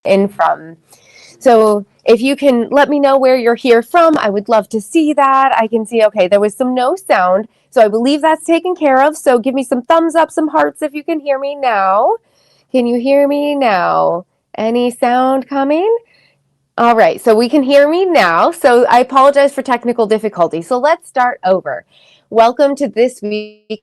in from. So if you can let me know where you're here from, I would love to see that. I can see, okay, there was some no sound. So I believe that's taken care of. So give me some thumbs up, some hearts if you can hear me now. Can you hear me now? Any sound coming? All right, so we can hear me now. So I apologize for technical difficulty. So let's start over. Welcome to this week.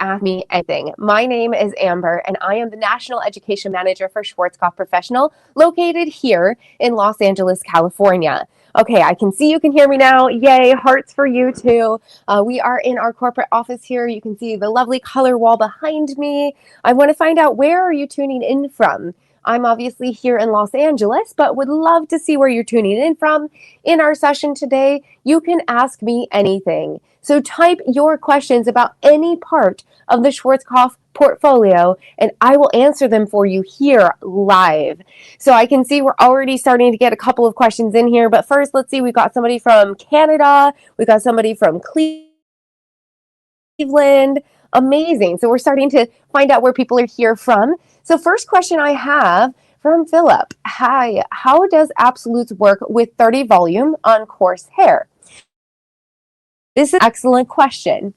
Ask Me Anything. My name is Amber, and I am the National Education Manager for Schwarzkopf Professional, located here in Los Angeles, California. Okay, I can see you can hear me now. Yay, hearts for you too. We are in our corporate office here. You can see the lovely color wall behind me. I want to find out, where are you tuning in from? I'm obviously here in Los Angeles, but would love to see where you're tuning in from. In our session today, you can ask me anything. So type your questions about any part of the Schwarzkopf portfolio, and I will answer them for you here live. So I can see we're already starting to get a couple of questions in here, but first, let's see, we've got somebody from Canada, we've got somebody from Cleveland. Amazing. So we're starting to find out where people are here from. So first question I have from Philip. Hi, how does absolutes work with 30 volume on coarse hair? This is an excellent question.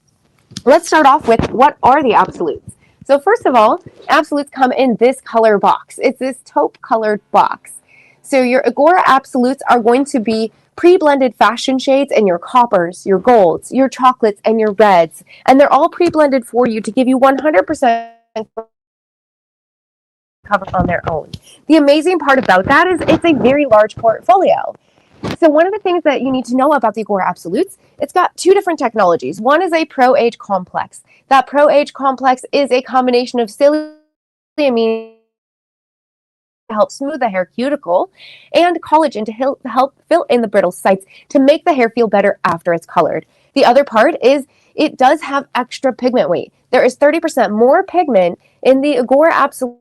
Let's start off with, what are the absolutes? So first of all, absolutes come in this color box. It's this taupe colored box. So your IGORA absolutes are going to be pre-blended fashion shades in your coppers, your golds, your chocolates, and your reds. And they're all pre-blended for you to give you 100% cover on their own. The amazing part about that is it's a very large portfolio. So one of the things that you need to know about the IGORA Absolutes, it's got two different technologies. One is a Pro-Age complex. That Pro-Age complex is a combination of silly to help smooth the hair cuticle, and collagen to help fill in the brittle sites to make the hair feel better after it's colored. The other part is it does have extra pigment weight. There is 30% more pigment in the IGORA Absolutes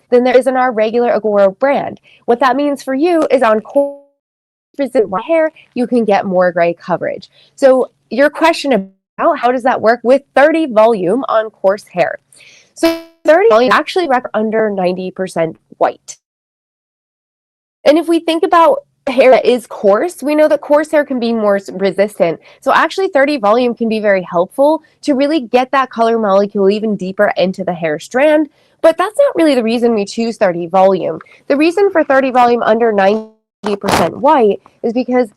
than there is in our regular IGORA brand. What that means for you is on coarse hair, you can get more gray coverage. So your question about how does that work with 30 volume on coarse hair? So 30 volume actually under 90% white. And if we think about hair that is coarse, we know that coarse hair can be more resistant. So actually 30 volume can be very helpful to really get that color molecule even deeper into the hair strand. But that's not really the reason we choose 30 volume. The reason for 30 volume under 90% white is because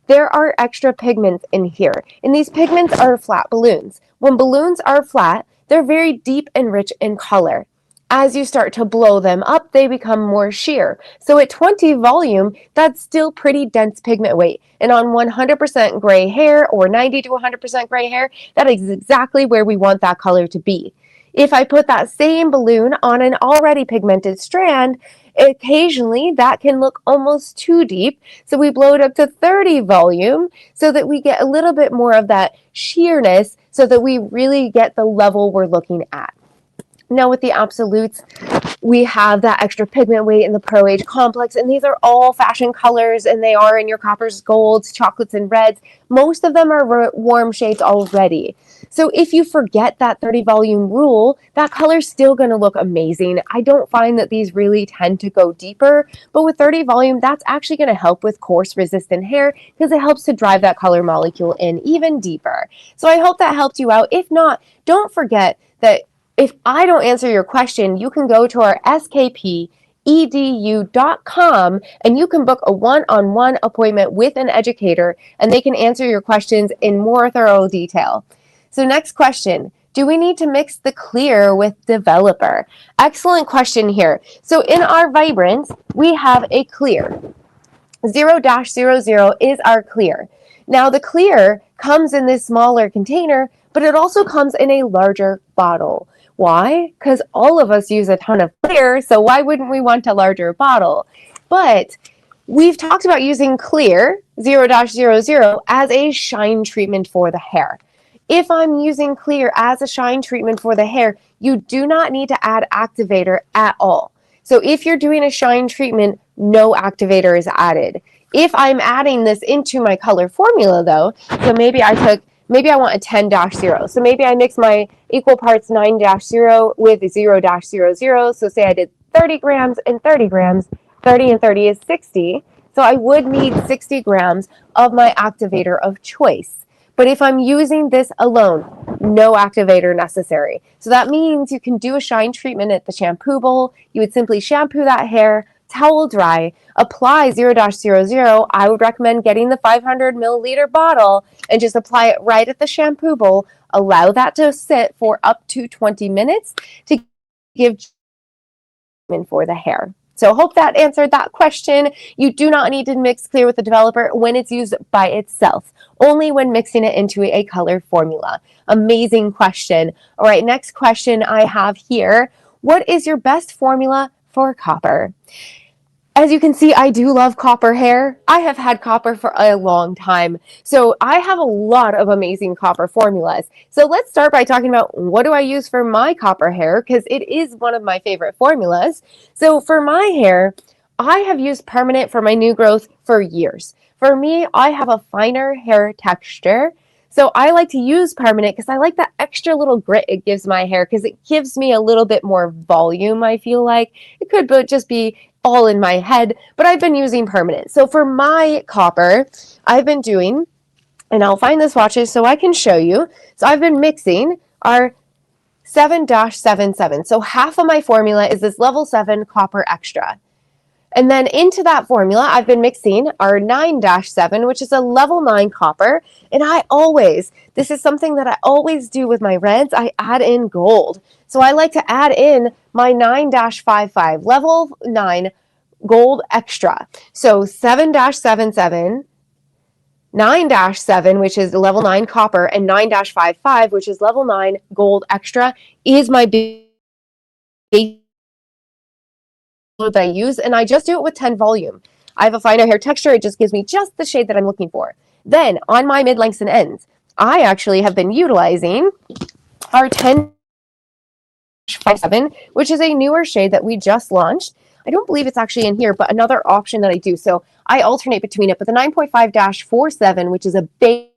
there are extra pigments in here. And these pigments are flat balloons. When balloons are flat, they're very deep and rich in color. As you start to blow them up, they become more sheer. So at 20 volume, that's still pretty dense pigment weight. And on 100% gray hair or 90 to 100% gray hair, that is exactly where we want that color to be. If I put that same balloon on an already pigmented strand, occasionally that can look almost too deep. So we blow it up to 30 volume so that we get a little bit more of that sheerness so that we really get the level we're looking at. Now with the absolutes, we have that extra pigment weight in the Pro-Age complex, and these are all fashion colors, and they are in your coppers, golds, chocolates, and reds. Most of them are warm shades already. So if you forget that 30 volume rule, that color's still going to look amazing. I don't find that these really tend to go deeper, but with 30 volume, that's actually going to help with coarse resistant hair because it helps to drive that color molecule in even deeper. So I hope that helped you out. If not, don't forget that if I don't answer your question, you can go to our skpedu.com and you can book a one-on-one appointment with an educator and they can answer your questions in more thorough detail. So next question, do we need to mix the clear with developer? Excellent question here. So in our Vibrance, we have a clear. 0-00 is our clear. Now the clear comes in this smaller container, but it also comes in a larger bottle. Why? Because all of us use a ton of clear, so why wouldn't we want a larger bottle? But we've talked about using clear, 0-00, as a shine treatment for the hair. If I'm using clear as a shine treatment for the hair, you do not need to add activator at all. So if you're doing a shine treatment, no activator is added. If I'm adding this into my color formula though, so maybe I want a 10-0. So maybe I mix my equal parts 9-0 with 0-00. So say I did 30 grams and 30 grams. 30 and 30 is 60. So I would need 60 grams of my activator of choice. But if I'm using this alone, no activator necessary. So that means you can do a shine treatment at the shampoo bowl. You would simply shampoo that hair, towel dry, apply 0-00. I would recommend getting the 500 milliliter bottle and just apply it right at the shampoo bowl. Allow that to sit for up to 20 minutes to give treatment for the hair. So hope that answered that question. You do not need to mix clear with the developer when it's used by itself, only when mixing it into a color formula. Amazing question. All right, next question I have here. What is your best formula for copper? As you can see, I do love copper hair. I have had copper for a long time. So I have a lot of amazing copper formulas. So let's start by talking about what do I use for my copper hair, because it is one of my favorite formulas. So for my hair, I have used permanent for my new growth for years. For me, I have a finer hair texture. So I like to use permanent because I like that extra little grit it gives my hair, because it gives me a little bit more volume, I feel like. It could just be all in my head, but I've been using permanent. So for my copper, I've been doing, and I'll find the swatches so I can show you. So I've been mixing our 7-77. So half of my formula is this level 7 copper extra. And then into that formula, I've been mixing our 9-7, which is a level 9 copper. And this is something that I always do with my reds, I add in gold. So I like to add in my 9-55, level 9 gold extra. So 7-77, 9-7, which is level 9 copper, and 9-55, which is level 9 gold extra, is my base that I use, and I just do it with 10 volume. I have a finer hair texture. It just gives me just the shade that I'm looking for. Then on my mid lengths and ends, I actually have been utilizing our 10-57, which is a newer shade that we just launched. I don't believe it's actually in here, but another option that I do. So I alternate between it, but the 9.5-47, which is a beige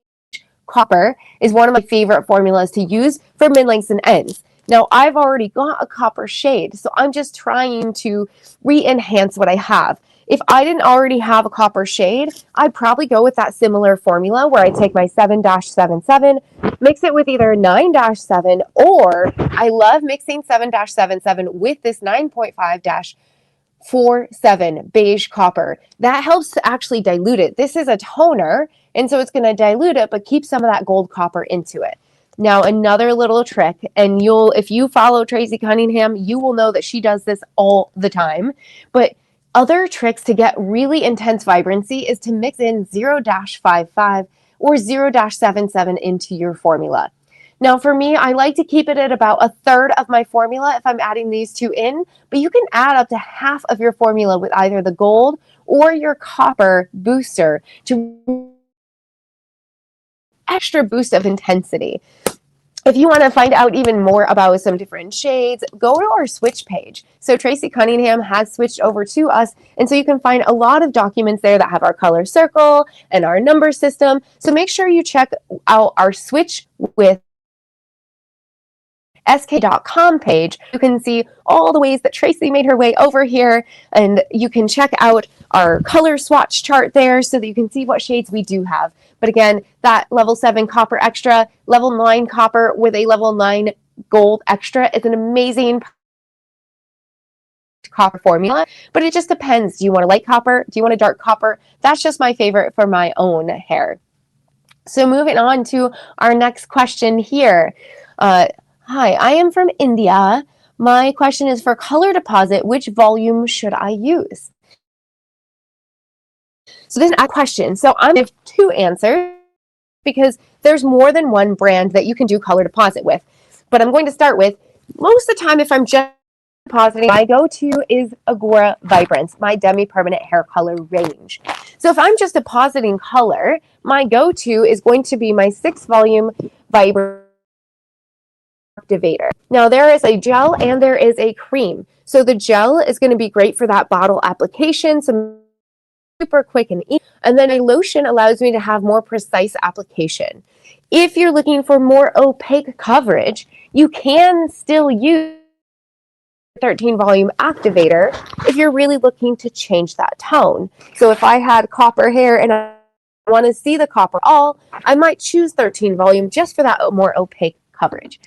copper, is one of my favorite formulas to use for mid lengths and ends. Now, I've already got a copper shade, so I'm just trying to re-enhance what I have. If I didn't already have a copper shade, I'd probably go with that similar formula where I take my 7-77, mix it with either 9-7, or I love mixing 7-77 with this 9.5-47 beige copper. That helps to actually dilute it. This is a toner, and so it's going to dilute it, but keep some of that gold copper into it. Now, another little trick, and if you follow Tracy Cunningham, you will know that she does this all the time. But other tricks to get really intense vibrancy is to mix in 0-55 or 0-77 into your formula. Now, for me, I like to keep it at about a third of my formula if I'm adding these two in, but you can add up to half of your formula with either the gold or your copper booster to extra boost of intensity. If you want to find out even more about some different shades, go to our switch page. So Tracy Cunningham has switched over to us, and so you can find a lot of documents there that have our color circle and our number system. So make sure you check out our switch with sk.com page. You can see all the ways that Tracy made her way over here, and you can check out our color swatch chart there so that you can see what shades we do have. But again, that level 7 copper extra, level 9 copper with a level 9 gold extra is an amazing copper formula, but it just depends. Do you want a light copper? Do you want a dark copper? That's just my favorite for my own hair. So moving on to our next question here. Hi, I am from India. My question is, for color deposit, which volume should I use? So this is a question. So I'm going to give two answers because there's more than one brand that you can do color deposit with. But I'm going to start with, most of the time if I'm just depositing, my go-to is IGORA VIBRANCE, my Demi permanent hair color range. So if I'm just depositing color, my go-to is going to be my 6 volume Vibrant activator. Now there is a gel and there is a cream. So the gel is going to be great for that bottle application, some super quick and easy. And then a lotion allows me to have more precise application. If you're looking for more opaque coverage, you can still use 13 volume activator if you're really looking to change that tone. So if I had copper hair and I want to see the copper all, I might choose 13 volume just for that more opaque coverage.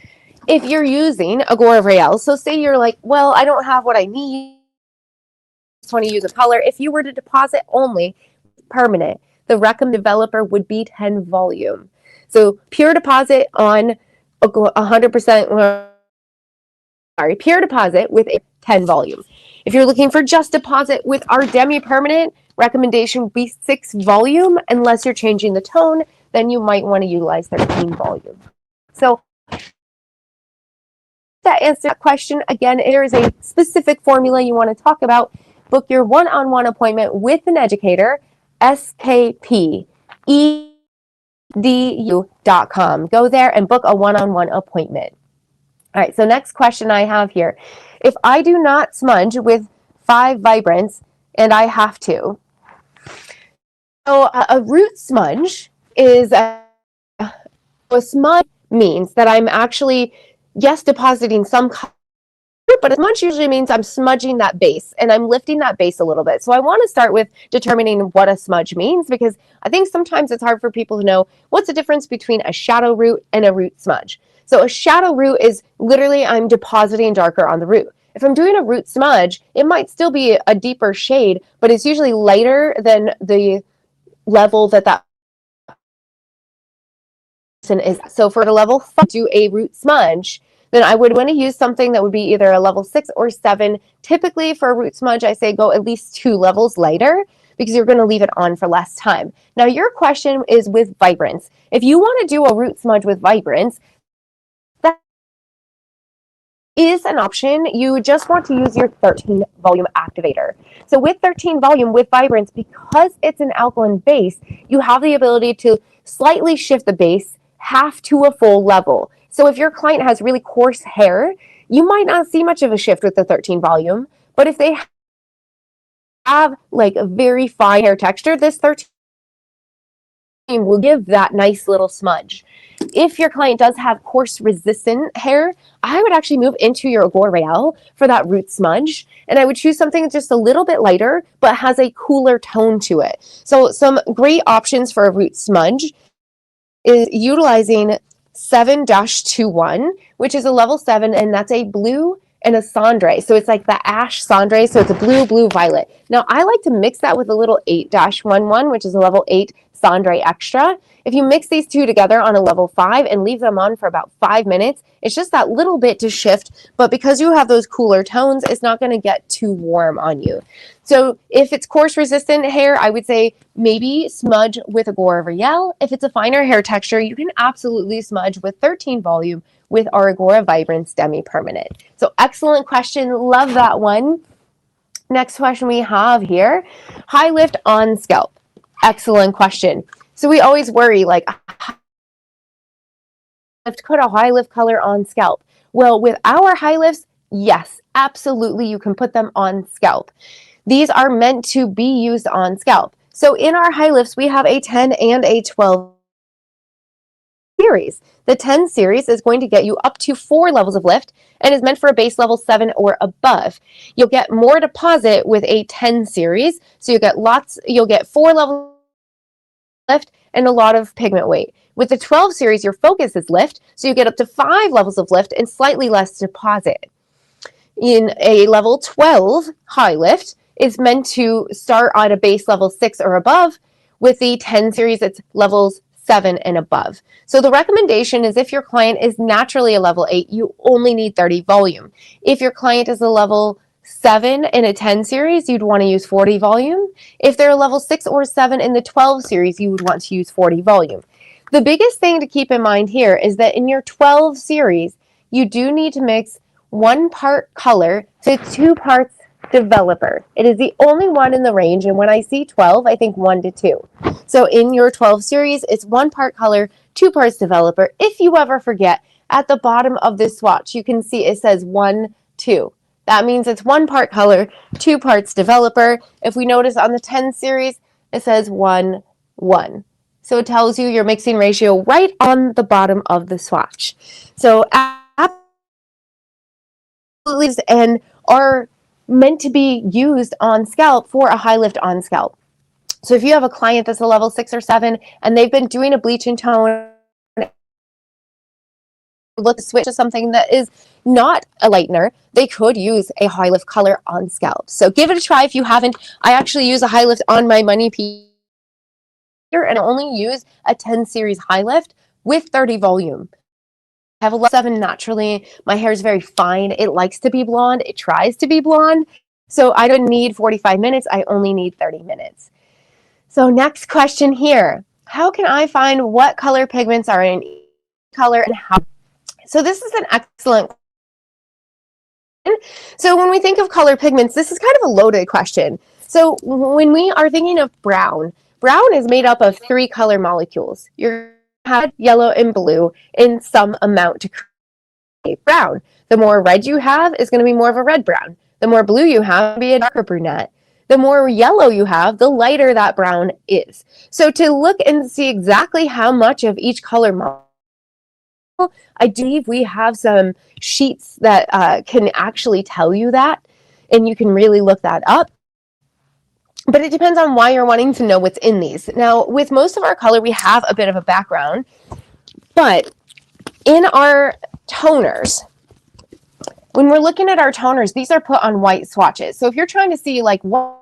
If you're using IGORA VIBRANCE, so say you're like, well, I don't have what I need, I just want to use a color. If you were to deposit only permanent, the recommended developer would be 10 volume. So pure deposit on 100%, pure deposit with a 10 volume. If you're looking for just deposit with our Demi permanent, recommendation would be 6 volume. Unless you're changing the tone, then you might want to utilize 13 volume. So that answers that question. Again, if there is a specific formula you want to talk about, book your one-on-one appointment with an educator, skpedu.com. Go there and book a one-on-one appointment. All right, so next question I have here. If I do not smudge with 5 Vibrance and I have to, so a root smudge is a smudge means that I'm actually, yes, depositing some color, but a smudge usually means I'm smudging that base and I'm lifting that base a little bit. So I want to start with determining what a smudge means, because I think sometimes it's hard for people to know what's the difference between a shadow root and a root smudge. So a shadow root is literally I'm depositing darker on the root. If I'm doing a root smudge, it might still be a deeper shade, but it's usually lighter than the level that person is. So for a level 5, do a root smudge, then I would want to use something that would be either a level 6 or 7. Typically for a root smudge, I say go at least 2 levels lighter, because you're going to leave it on for less time. Now your question is with Vibrance. If you want to do a root smudge with Vibrance, that is an option. You just want to use your 13 volume activator. So with 13 volume with Vibrance, because it's an alkaline base, you have the ability to slightly shift the base half to a full level. So if your client has really coarse hair, you might not see much of a shift with the 13 volume, but if they have like a very fine hair texture, this 13 will give that nice little smudge. If your client does have coarse resistant hair, I would actually move into your IGORA VIBRANCE for that root smudge, and I would choose something just a little bit lighter but has a cooler tone to it. So some great options for a root smudge is utilizing 7-21, which is a level 7, and that's a blue and a cendre. So it's like the ash cendre, so it's a blue, blue, violet. Now I like to mix that with a little 8-11, which is a level 8 cendre extra. If you mix these two together on a level 5 and leave them on for about 5 minutes, it's just that little bit to shift, but because you have those cooler tones, it's not going to get too warm on you. So if it's coarse resistant hair, I would say maybe smudge with IGORA VIBRANCE. If it's a finer hair texture, you can absolutely smudge with 13 volume with our IGORA VIBRANCE Demi Permanent. So excellent question. Love that one. Next question we have here, high lift on scalp. Excellent question. So we always worry, like, could a high lift color on scalp? Well, with our high lifts, yes, absolutely, you can put them on scalp. These are meant to be used on scalp. So in our high lifts, we have a 10 and a 12 series. The 10 series is going to get you up to 4 levels of lift and is meant for a base level 7 or above. You'll get more deposit with a 10 series, so you'll get 4 levels of lift and a lot of pigment weight. With the 12 series, your focus is lift, so you get up to 5 levels of lift and slightly less deposit. In a level 12 high lift, it's meant to start on a base level 6 or above. With the 10 series, it's levels 7 and above. So the recommendation is if your client is naturally a level 8, you only need 30 volume. If your client is a level 7 in a 10 series, you'd want to use 40 volume. If they're a level 6 or 7 in the 12 series, you would want to use 40 volume. The biggest thing to keep in mind here is that in your 12 series, you do need to mix 1 part color to 2 parts developer. It is the only one in the range, and when I see 12, I think 1 to 2. So in your 12 series, it's 1 part color, 2 parts developer. If you ever forget, at the bottom of this swatch, you can see it says 1, 2. That means it's 1 part color, 2 parts developer. If we notice on the 10 series, it says 1, 1. So it tells you your mixing ratio right on the bottom of the swatch. So and are meant to be used on scalp for a high lift on scalp. So if you have a client that's a level 6 or 7 and they've been doing a bleach and tone, look to switch to something that is not a lightener, they could use a high lift color on scalp. So give it a try if you haven't. I actually use a high lift on my money piece and I only use a 10 series high lift with 30 volume. I have a level 7 naturally. My hair is very fine. It likes to be blonde. It tries to be blonde. So I don't need 45 minutes. I only need 30 minutes. So next question here. How can I find what color pigments are in each color and how? So this is an excellent question. So when we think of color pigments, this is kind of a loaded question. So when we are thinking of brown, brown is made up of 3 color molecules. You're red, yellow, and blue in some amount to create brown. The more red you have is going to be more of a red brown. The more blue you have, be a darker brunette. The more yellow you have, the lighter that brown is. So to look and see exactly how much of each color molecule, I do believe we have some sheets that can actually tell you that, and you can really look that up. But it depends on why you're wanting to know what's in these. Now, with most of our color, we have a bit of a background, but in our toners, when we're looking at our toners, these are put on white swatches. So if you're trying to see like what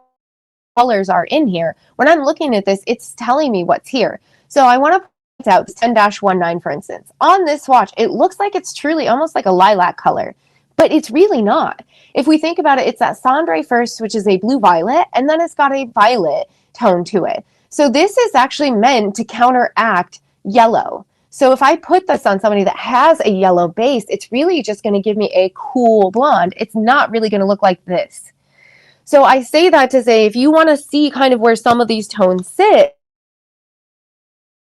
colors are in here, when I'm looking at this, it's telling me what's here. So I want to point out this 10-19, for instance. On this swatch, it looks like it's truly almost like a lilac color, but it's really not. If we think about it, it's that cendre first, which is a blue violet, and then it's got a violet tone to it. So this is actually meant to counteract yellow. So if I put this on somebody that has a yellow base, it's really just going to give me a cool blonde. It's not really going to look like this. So I say that to say, if you want to see kind of where some of these tones sit,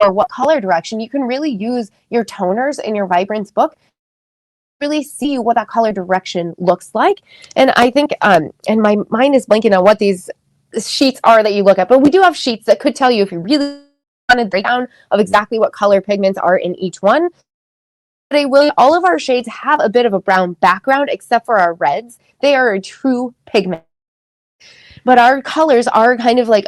or what color direction, you can really use your toners in your Vibrance book, really see what that color direction looks like. And I think, and my mind is blanking on what these sheets are that you look at, but we do have sheets that could tell you if you really want a breakdown of exactly what color pigments are in each one. But all of our shades have a bit of a brown background, except for our reds. They are a true pigment. But our colors are kind of like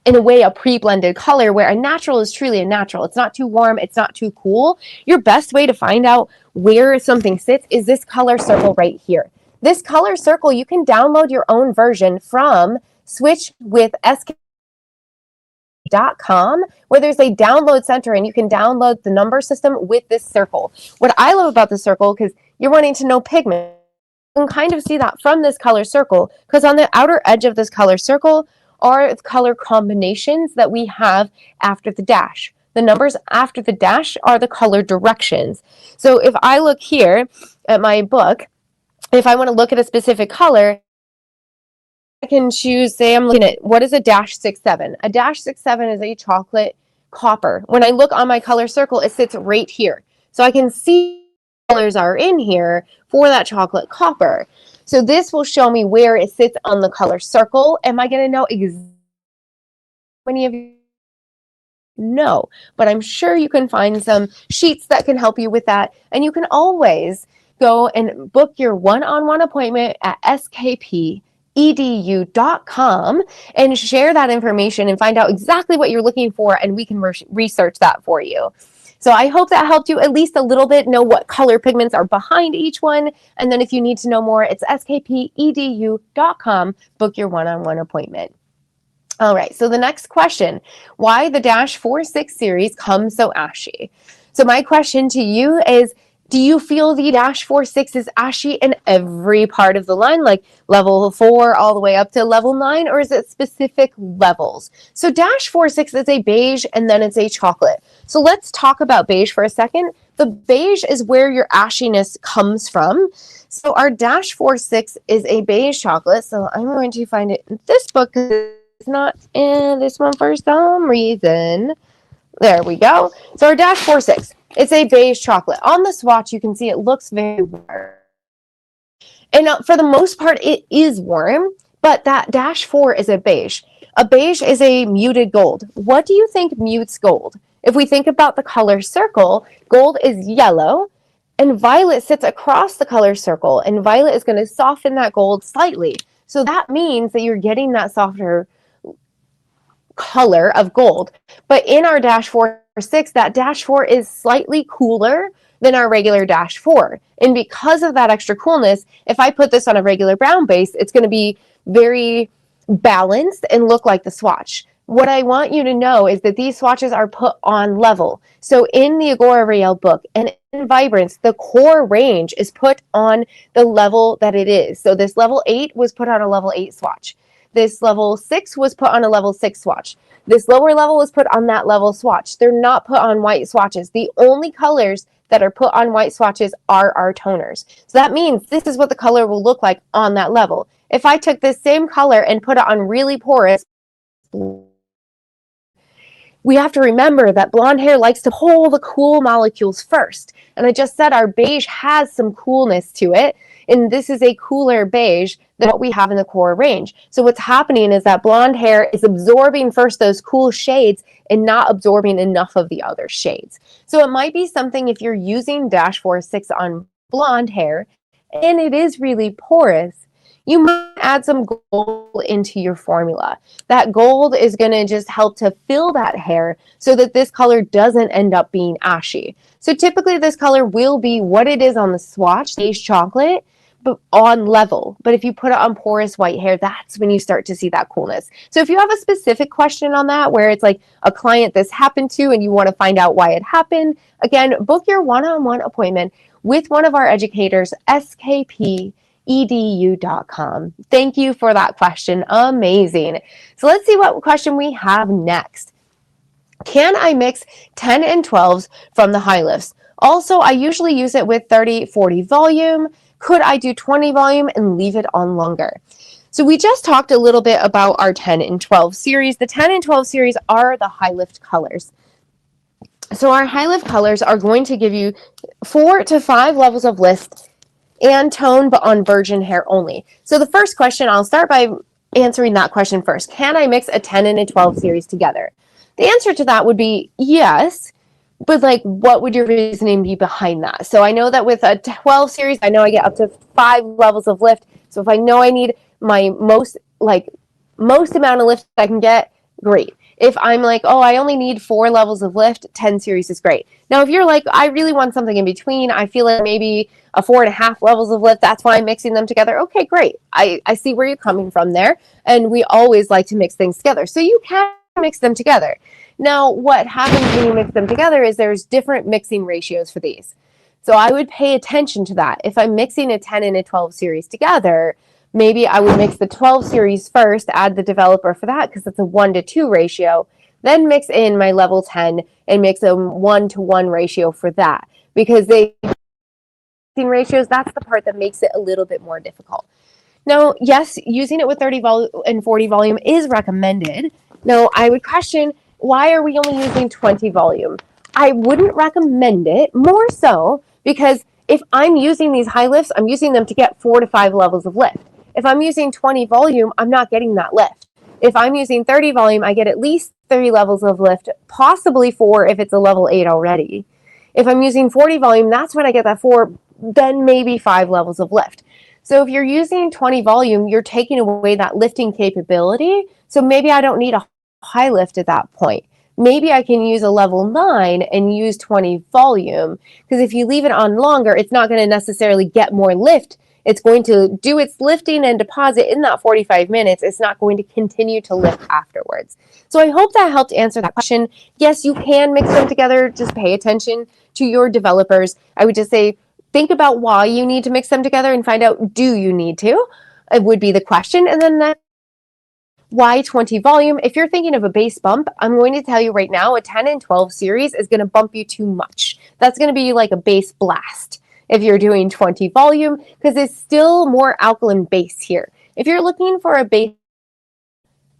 in a way, a pre-blended color, where a natural is truly a natural. It's not too warm. It's not too cool. Your best way to find out where something sits is this color circle right here. This color circle, you can download your own version from switchwithsk.com, where there's a download center and you can download the number system with this circle. What I love about the circle, because you're wanting to know pigment, you can kind of see that from this color circle, because on the outer edge of this color circle are color combinations that we have after the dash. The numbers after the dash are the color directions. So if I look here at my book, if I want to look at a specific color, I can choose, say I'm looking at, what is a -67? A -67 is a chocolate copper. When I look on my color circle, it sits right here. So I can see colors are in here for that chocolate copper. So this will show me where it sits on the color circle. Am I going to know exactly how many of you? No, but I'm sure you can find some sheets that can help you with that. And you can always go and book your one-on-one appointment at skpedu.com and share that information and find out exactly what you're looking for, and we can research that for you. So I hope that helped you at least a little bit know what color pigments are behind each one. And then if you need to know more, it's skpedu.com. Book your one-on-one appointment. All right, so the next question, why the -46 series comes so ashy? So my question to you is, do you feel the -46 is ashy in every part of the line, like level 4 all the way up to level 9, or is it specific levels? So -46 is a beige and then it's a chocolate. So let's talk about beige for a second. The beige is where your ashiness comes from. So our -46 is a beige chocolate. So I'm going to find it in this book. It's not in this one for some reason. There we go. So our -46, it's a beige chocolate. On the swatch, you can see it looks very warm. And for the most part, it is warm, but that -4 is a beige. A beige is a muted gold. What do you think mutes gold? If we think about the color circle, gold is yellow, And violet sits across the color circle, and violet is going to soften that gold slightly. So that means that you're getting that softer color of gold. But in our dash 4/6, that dash 4 is slightly cooler than our regular dash 4. And because of that extra coolness, if I put this on a regular brown base, it's going to be very balanced and look like the swatch. What I want you to know is that these swatches are put on level. So in the IGORA Riel book and in Vibrance, the core range is put on the level that it is. So this level 8 was put on a level 8 swatch. This level 6 was put on a level 6 swatch. This lower level was put on that level swatch. They're not put on white swatches. The only colors that are put on white swatches are our toners. So that means this is what the color will look like on that level. If I took this same color and put it on really porous, we have to remember that blonde hair likes to pull the cool molecules first. And I just said our beige has some coolness to it. And this is a cooler beige than what we have in the core range. So what's happening is that blonde hair is absorbing first those cool shades and not absorbing enough of the other shades. So it might be something if you're using dash 4/6 on blonde hair and it is really porous, you might add some gold into your formula. That gold is going to just help to fill that hair so that this color doesn't end up being ashy. So typically this color will be what it is on the swatch, beige chocolate, but on level. But if you put it on porous white hair, that's when you start to see that coolness. So if you have a specific question on that, where it's like a client this happened to and you want to find out why it happened, again, book your one-on-one appointment with one of our educators, skpedu.com. Thank you for that question. Amazing. So let's see what question we have next. Can I mix 10 and 12s from the high lifts? Also, I usually use it with 30-40 volume. Could I do 20 volume and leave it on longer? So we just talked a little bit about our 10 and 12 series. The 10 and 12 series are the high lift colors. So our high lift colors are going to give you 4 to 5 levels of lift and tone, but on virgin hair only. So the first question, I'll start by answering that question first. Can I mix a 10 and a 12 series together? The answer to that would be yes, but like, what would your reasoning be behind that? So I know that with a 12 series, I know I get up to 5 levels of lift. So if I know I need my most amount of lift I can get, great. If I'm like, oh, I only need 4 levels of lift, 10 series is great. Now, if you're like, I really want something in between, I feel like maybe a 4.5 levels of lift, that's why I'm mixing them together. Okay, great. I see where you're coming from there. And we always like to mix things together. So you can mix them together. Now, what happens when you mix them together is there's different mixing ratios for these. So I would pay attention to that. If I'm mixing a 10 and a 12 series together, maybe I would mix the 12 series first, add the developer for that because it's a 1-to-2 ratio, then mix in my level 10 and mix a 1-to-1 ratio for that. Because they ratios, that's the part that makes it a little bit more difficult. Now, yes, using it with 30 and 40 volume is recommended. Now, I would question, why are we only using 20 volume? I wouldn't recommend it, more so because if I'm using these high lifts, I'm using them to get 4 to 5 levels of lift. If I'm using 20 volume, I'm not getting that lift. If I'm using 30 volume, I get at least 3 levels of lift, possibly 4 if it's a level 8 already. If I'm using 40 volume, that's when I get that 4, then maybe 5 levels of lift. So if you're using 20 volume, you're taking away that lifting capability. So maybe I don't need a high lift at that point. Maybe I can use a level 9 and use 20 volume, because if you leave it on longer, it's not going to necessarily get more lift. It's going to do its lifting and deposit in that 45 minutes. It's not going to continue to lift afterwards. So I hope that helped answer that question. Yes, you can mix them together. Just pay attention to your developers. I would just say, think about why you need to mix them together and find out, do you need to? It would be the question. And then that, why 20 volume? If you're thinking of a base bump, I'm going to tell you right now, a 10 and 12 series is going to bump you too much. That's going to be like a base blast if you're doing 20 volume, because it's still more alkaline base here. If you're looking for a base,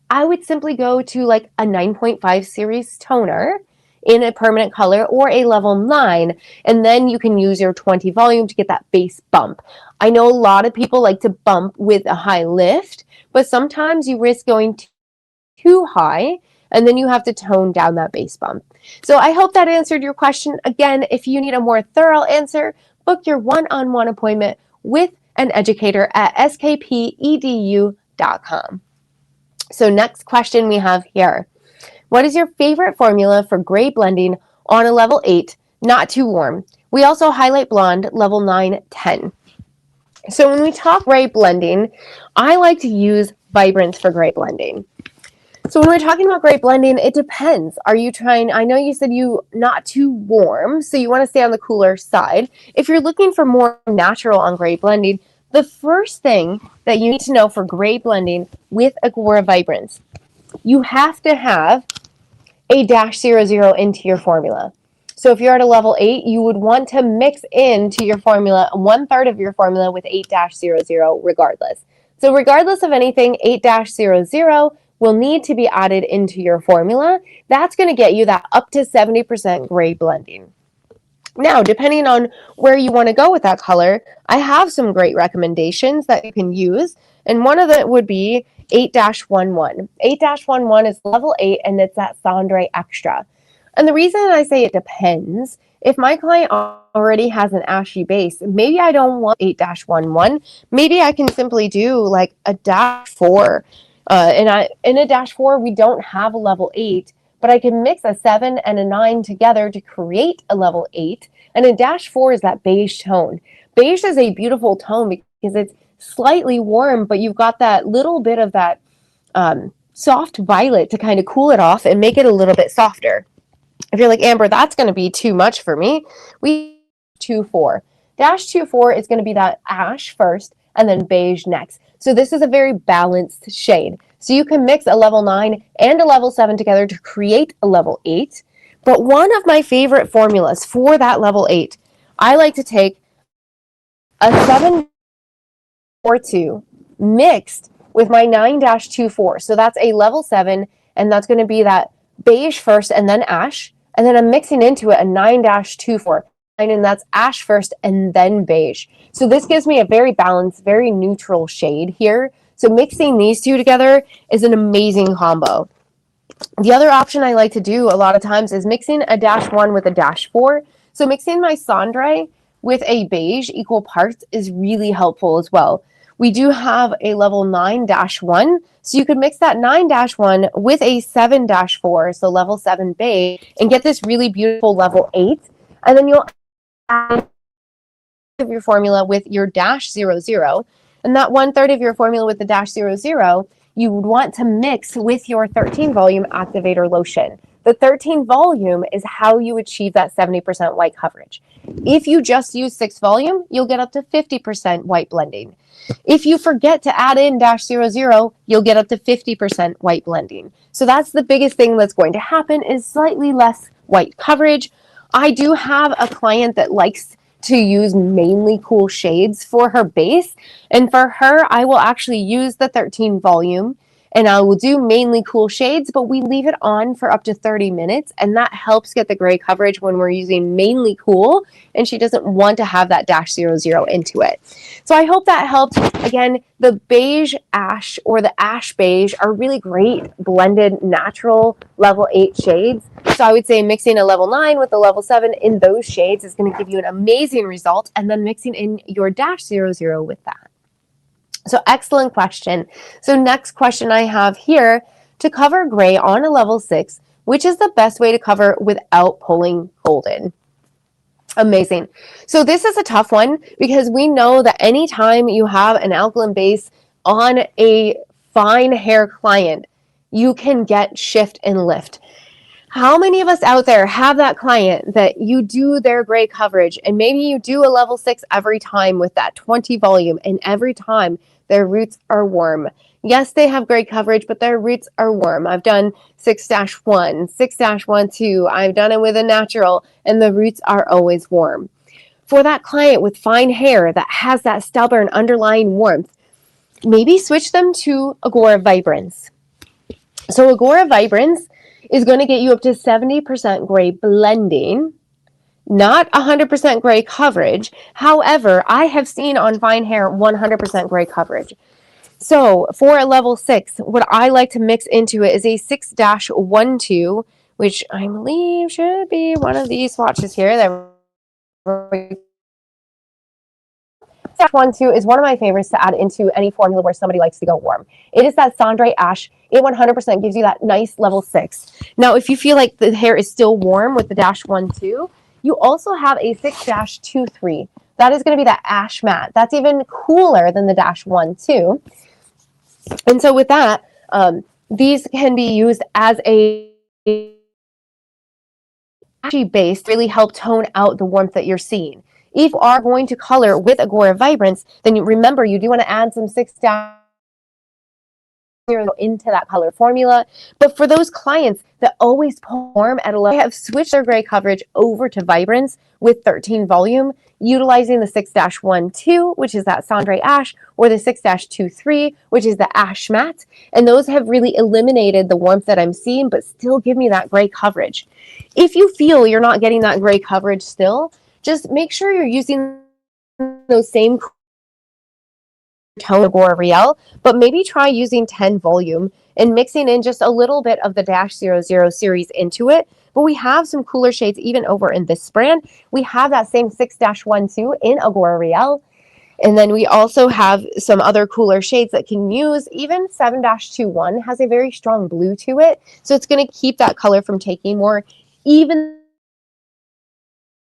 I would simply go to like a 9.5 series toner in a permanent color or a level 9, and then you can use your 20 volume to get that base bump. I know a lot of people like to bump with a high lift, but sometimes you risk going too high and then you have to tone down that base bump. So I hope that answered your question. Again, if you need a more thorough answer, book your one-on-one appointment with an educator at skpedu.com. So next question we have here. What is your favorite formula for gray blending on a level 8, not too warm? We also highlight blonde, level 9, 10. So when we talk gray blending, I like to use Vibrance for gray blending. So when we're talking about gray blending, it depends. Are you trying, I know you said you not too warm, so you want to stay on the cooler side. If you're looking for more natural on gray blending, the first thing that you need to know for gray blending with IGORA Vibrance, you have to have a -00 into your formula. So if you're at a level 8, you would want to mix into your formula 1/3 of your formula with 8-00 regardless. So regardless of anything, 8-00 will need to be added into your formula. That's going to get you that up to 70% gray blending. Now, depending on where you want to go with that color, I have some great recommendations that you can use. And one of them would be 8-11. 8-11 is level 8 and it's that Cendre Extra. And the reason I say it depends, if my client already has an ashy base, maybe I don't want 8-11. Maybe I can simply do like a -4. In a -4, we don't have a level 8, but I can mix a 7 and a 9 together to create a level 8. And a -4 is that beige tone. Beige is a beautiful tone because it's slightly warm, but you've got that little bit of that soft violet to kind of cool it off and make it a little bit softer. If you're like, Amber, that's going to be too much for me, we 2-4. -24 is going to be that ash first and then beige next. So this is a very balanced shade. So you can mix a level 9 and a level 7 together to create a level 8. But one of my favorite formulas for that level 8, I like to take a 7-4-2 mixed with my 9-24. So that's a level 7, and that's going to be that beige first and then ash. And then I'm mixing into it a 9-24. And that's ash first and then beige. So this gives me a very balanced, very neutral shade here. So mixing these two together is an amazing combo. The other option I like to do a lot of times is mixing a -1 with a -4. So mixing my Cendre with a beige equal parts is really helpful as well. We do have a level 9-1, so you could mix that 9-1 with a 7-4, so level 7 beige, and get this really beautiful level 8. And then you'll add of your formula with your -00, and that 1/3 of your formula with the -00, you would want to mix with your 13 volume activator lotion. The 13 volume is how you achieve that 70% white coverage. If you just use 6 volume, you'll get up to 50% white blending. If you forget to add in -00, you'll get up to 50% white blending. So that's the biggest thing that's going to happen, is slightly less white coverage. I do have a client that likes to use mainly cool shades for her base, and for her I will actually use the 13 volume and I will do mainly cool shades, but we leave it on for up to 30 minutes, and that helps get the gray coverage when we're using mainly cool and she doesn't want to have that -00 into it. So I hope that helped. Again, the beige ash or the ash beige are really great blended natural level 8 shades. So I would say mixing a level 9 with a level 7 in those shades is going to give you an amazing result, and then mixing in your -00 with that. So excellent question. So next question I have here, to cover gray on a level 6, which is the best way to cover without pulling golden? Amazing. So this is a tough one because we know that anytime you have an alkaline base on a fine hair client, you can get shift and lift. How many of us out there have that client that you do their gray coverage and maybe you do a level 6 every time with that 20 volume, and every time their roots are warm? Yes, they have gray coverage, but their roots are warm. I've done 6-1, 6-1-2. I've done it with a natural, and the roots are always warm. For that client with fine hair that has that stubborn underlying warmth, maybe switch them to IGORA Vibrance. So IGORA Vibrance is going to get you up to 70% gray blending, not 100% gray coverage. However, I have seen on fine hair 100% gray coverage. So for a level 6, what I like to mix into it is a 6-1-2, which I believe should be one of these swatches here. There we 6-1-2 is one of my favorites to add into any formula where somebody likes to go warm. It is that Cendré Ash. It 100% gives you that nice level 6. Now, if you feel like the hair is still warm with the -1-2, you also have a 6-2-3. That is going to be that ash matte. That's even cooler than the -1-2. And so with that, these can be used as a ashy base to really help tone out the warmth that you're seeing. If you are going to color with IGORA Vibrance, then remember you do want to add some 6 into that color formula. But for those clients that always perform at a level, they have switched their gray coverage over to Vibrance with 13 volume, utilizing the 6-1-2, which is that Cendré Ash, or the 6-2-3, which is the Ash Matte. And those have really eliminated the warmth that I'm seeing, but still give me that gray coverage. If you feel you're not getting that gray coverage still, just make sure you're using those same tone IGORA Riel, but maybe try using 10 volume and mixing in just a little bit of the -00 series into it. But we have some cooler shades even over in this brand. We have that same 6-1-2 in IGORA Riel. And then we also have some other cooler shades that can use. Even 7-21 has a very strong blue to it. So it's going to keep that color from taking more. Even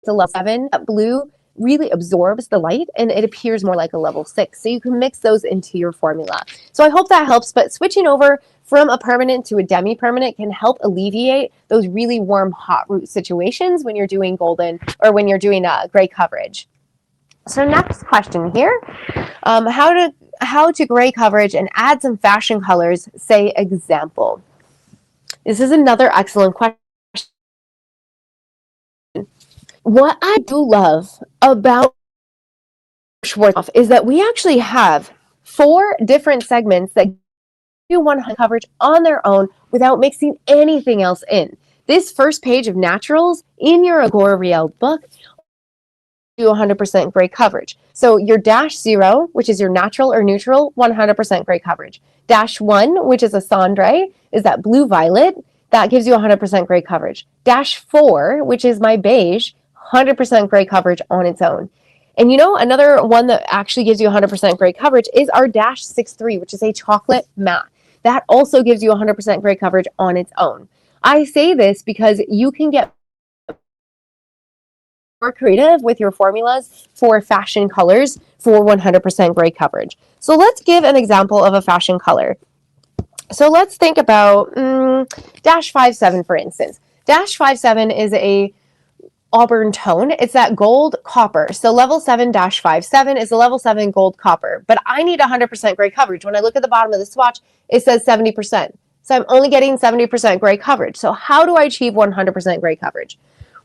the level 7, that blue really absorbs the light and it appears more like a level 6. So you can mix those into your formula. So I hope that helps, but switching over from a permanent to a demi-permanent can help alleviate those really warm hot root situations when you're doing golden or when you're doing gray coverage. So next question here, how to gray coverage and add some fashion colors, say example. This is another excellent question. What I do love about Schwarzkopf is that we actually have 4 different segments that do 100% coverage on their own without mixing anything else in. This first page of naturals in your IGORA Riel book do 100% gray coverage. So your -0, which is your natural or neutral, 100% gray coverage. -1, which is a Cendré, is that blue violet. That gives you 100% gray coverage. -4, which is my beige, 100% gray coverage on its own. And you know, another one that actually gives you 100% gray coverage is our -63, which is a chocolate matte. That also gives you 100% gray coverage on its own. I say this because you can get more creative with your formulas for fashion colors for 100% gray coverage. So let's give an example of a fashion color. So let's think about -57, for instance. -57 is a auburn tone. It's that gold copper. So level 7-57 is a level 7 gold copper. But I need 100% gray coverage. When I look at the bottom of the swatch, it says 70%. So I'm only getting 70% gray coverage. So how do I achieve 100% gray coverage?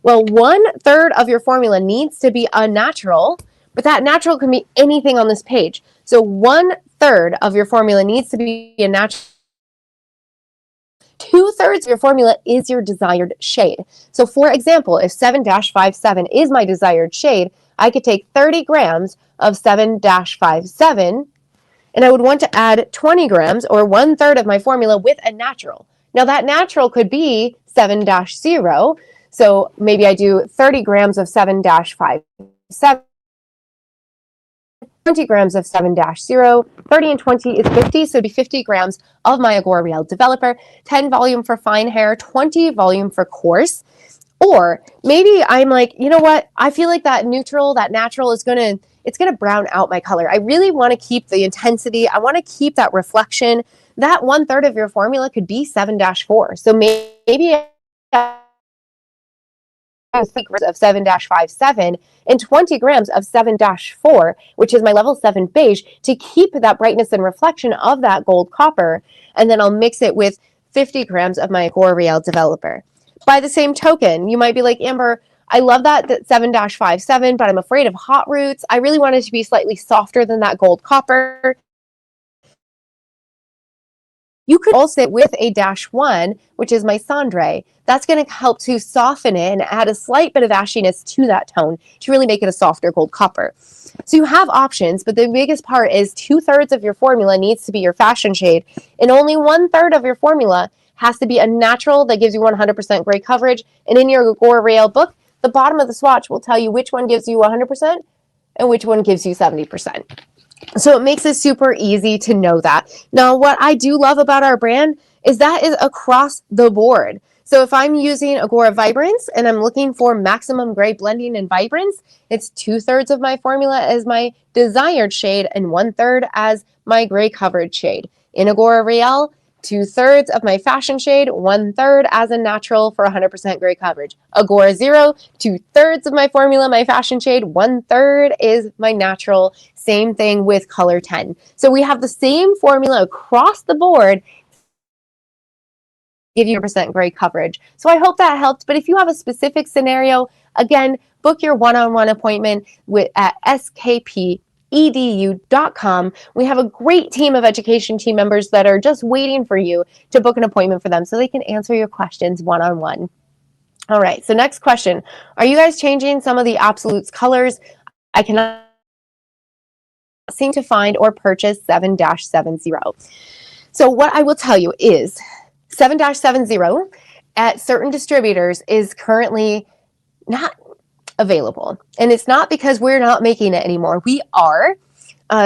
Well, 1/3 of your formula needs to be a natural, but that natural can be anything on this page. So 1/3 of your formula needs to be a natural. 2/3 of your formula is your desired shade. So for example, if 7-57 is my desired shade, I could take 30 grams of 7-57 and I would want to add 20 grams or 1/3 of my formula with a natural. Now that natural could be 7-0. So maybe I do 30 grams of 7-57, 20 grams of 7-0, 30 and 20 is 50, so it'd be 50 grams of my IGORA Riel Developer, 10 volume for fine hair, 20 volume for coarse. Or maybe I'm like, you know what, I feel like that neutral, that natural is gonna brown out my color. I really want to keep the intensity. I want to keep that reflection. That 1/3 of your formula could be 7-4. So maybe of 7-57 and 20 grams of 7-4, which is my level 7 beige, to keep that brightness and reflection of that gold copper. And then I'll mix it with 50 grams of my IGORA Riel Developer. By the same token, you might be like, Amber, I love that 7-57, but I'm afraid of hot roots. I really want it to be slightly softer than that gold copper. You could also sit with a -1, which is my Cendré. That's going to help to soften it and add a slight bit of ashiness to that tone to really make it a softer gold copper. So you have options, but the biggest part is 2/3 of your formula needs to be your fashion shade, and only 1/3 of your formula has to be a natural that gives you 100% gray coverage. And in your IGORA Riel book, the bottom of the swatch will tell you which one gives you 100% and which one gives you 70%. So it makes it super easy to know that. Now, what I do love about our brand is that is across the board. So if I'm using IGORA VIBRANCE and I'm looking for maximum gray blending and vibrance, it's 2/3 of my formula as my desired shade and 1/3 as my gray coverage shade. In IGORA Real, 2/3 of my fashion shade, 1/3 as a natural for 100% gray coverage. IGORA Zero, 2/3 of my formula, my fashion shade, 1/3 is my natural. Same thing with color 10. So we have the same formula across the board, give you 100% gray coverage. So I hope that helped. But if you have a specific scenario, again, book your one-on-one appointment at skpedu.com. We have a great team of education team members that are just waiting for you to book an appointment for them so they can answer your questions one-on-one. All right, so next question. Are you guys changing some of the absolutes colors? I cannot seem to find or purchase 7-70. So what I will tell you is 7-70 at certain distributors is currently not available. And it's not because we're not making it anymore. We are.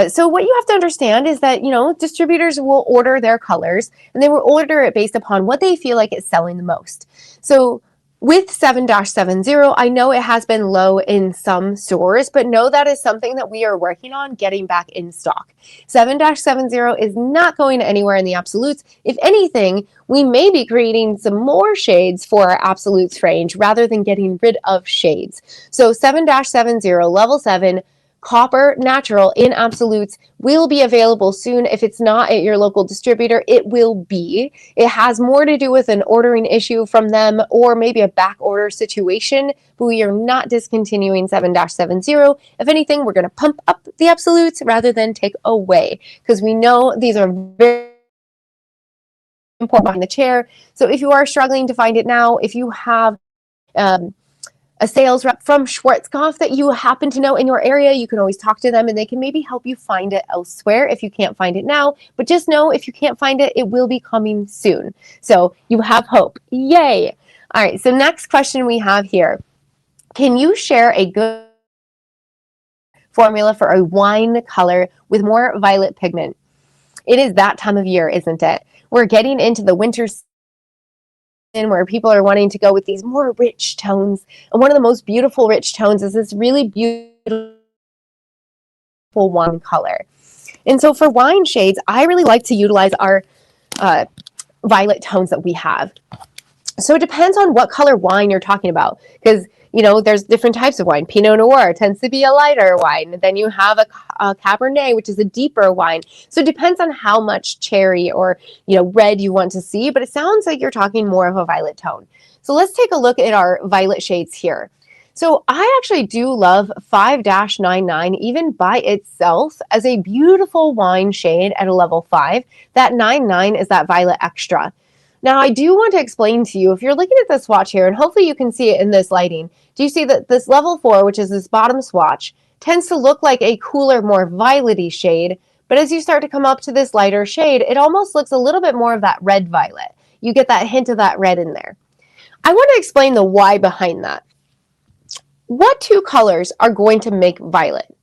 So what you have to understand is that, distributors will order their colors and they will order it based upon what they feel like it's selling the most. So with 7-70, I know it has been low in some stores, but know that is something that we are working on getting back in stock. 7-70 is not going anywhere in the absolutes. If anything, we may be creating some more shades for our absolutes range rather than getting rid of shades. So 7-70, level 7, copper natural in absolutes will be available soon. If it's not at your local distributor, it will be. It has more to do with an ordering issue from them or maybe a back order situation, but we are not discontinuing 7-70. If anything, we're going to pump up the absolutes rather than take away because we know these are very important behind the chair. So if you are struggling to find it now, if you have a sales rep from Schwarzkopf that you happen to know in your area, you can always talk to them and they can maybe help you find it elsewhere if you can't find it now. But just know if you can't find it, it will be coming soon. So you have hope. Yay. All right. So next question we have here. Can you share a good formula for a wine color with more violet pigment? It is that time of year, isn't it? We're getting into the winter season where people are wanting to go with these more rich tones. And one of the most beautiful rich tones is this really beautiful wine color. And so for wine shades, I really like to utilize our violet tones that we have. So it depends on what color wine you're talking about because there's different types of wine. Pinot Noir tends to be a lighter wine. Then you have a Cabernet, which is a deeper wine. So it depends on how much cherry or, red you want to see, but it sounds like you're talking more of a violet tone. So let's take a look at our violet shades here. So I actually do love 5-99 even by itself as a beautiful wine shade at a level 5. That 99 is that violet extra. Now, I do want to explain to you, if you're looking at this swatch here, and hopefully you can see it in this lighting, do you see that this level 4, which is this bottom swatch, tends to look like a cooler, more violet-y shade, but as you start to come up to this lighter shade, it almost looks a little bit more of that red violet. You get that hint of that red in there. I want to explain the why behind that. What two colors are going to make violet?